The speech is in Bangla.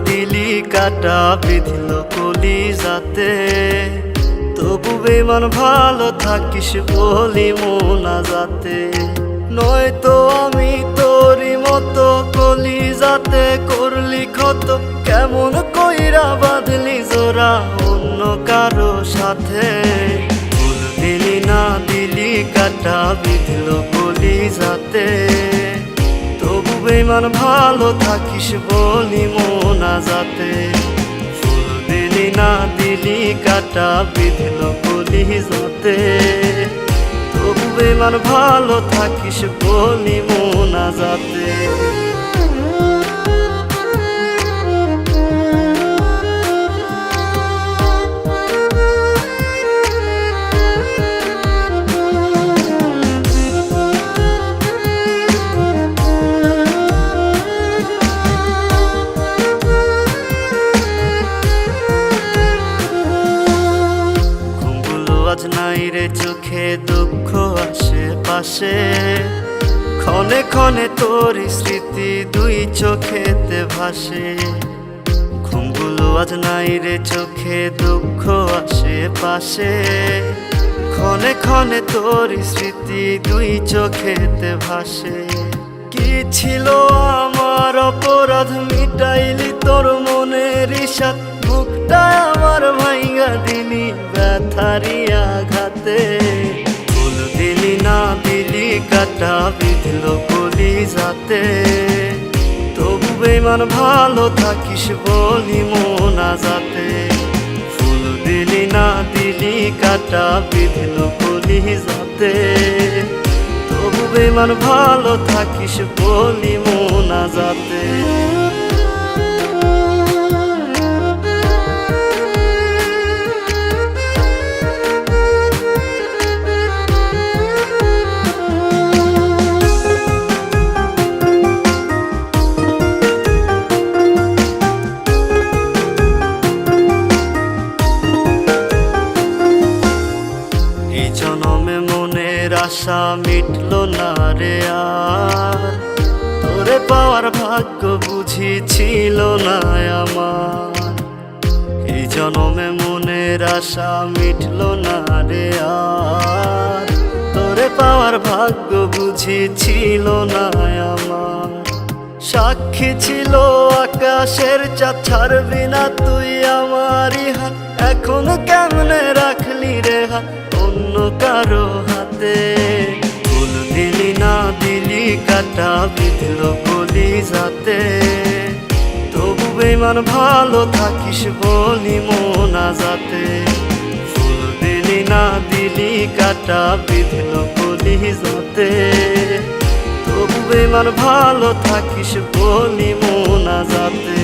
দিলি কাটা বিঁধল কলিজাতে, তবু বেমান ভালো থাকিস বলি মোনাজাতে। নয়তো আমি তোরই মতো কলিজাতে করলি ক্ষত, কেমন কইরা বাঁধলি জোড়া অন্য কারো সাথে। ফুল দিলি না দিলি কাটা বিঁধল কলিজাতে, তবু বেমান ভালো থাকিস বলি মোনাজাতে। ফুল দিলি না দিলি কাটা বিঁধল কলিজাতে, তবু বেমান ভালো থাকিস বলি মোনাজাতে। আজ নাই রে চোখে দুঃখ আশেপাশে, ক্ষণে ক্ষণে তোর স্মৃতি দুই চোখেতে ভাসে। ঘুমগুলো আজ নাই রে চোখে দুঃখ আশেপাশে, ক্ষণে ক্ষণে তোর স্মৃতি দুই চোখেতে ভাসে। কি ছিল আমার অপরাধ মিটাইলি তোর মনের ইশাত, বুকটা আমার ভাইঙ্গা দিলি ব্যথারি আঘাতে। ফুল দিলি না দিলি কাটা বিঁধল কলিজাতে, তবু বেমান ভালো থাকিস বলি মোনাজাতে। ফুল দিলি না দিলি কাটা বিঁধল কলিজাতে, তবু বেমান ভালো থাকিস বলি মোনাজাতে। জনমে মনের আশা মিটল না রে আর, তোরে পাওয়ার ভাগ্য বুঝি ছিল না আমার। এই জনমে মনের আশা মিটল না রে আর, তোরে পাওয়ার ভাগ্য বুঝি ছিল না আমার। সাক্ষী ছিল আকাশের চাঁদ, ছাড়বি না তুই আমারই হাত, এখন কেমনে রাখলি রে হাত অন্য কারো হাতে। ফুল দিলি না দিলি কাটা বিঁধল কলিজাতে, তবু বেমান ভালো থাকিস বলি মোনাজাতে। ফুল দিলি না দিলি কাটা বিঁধল কলিজাতে, তবু বেমান ভালো থাকিস বলি মোনাজাতে।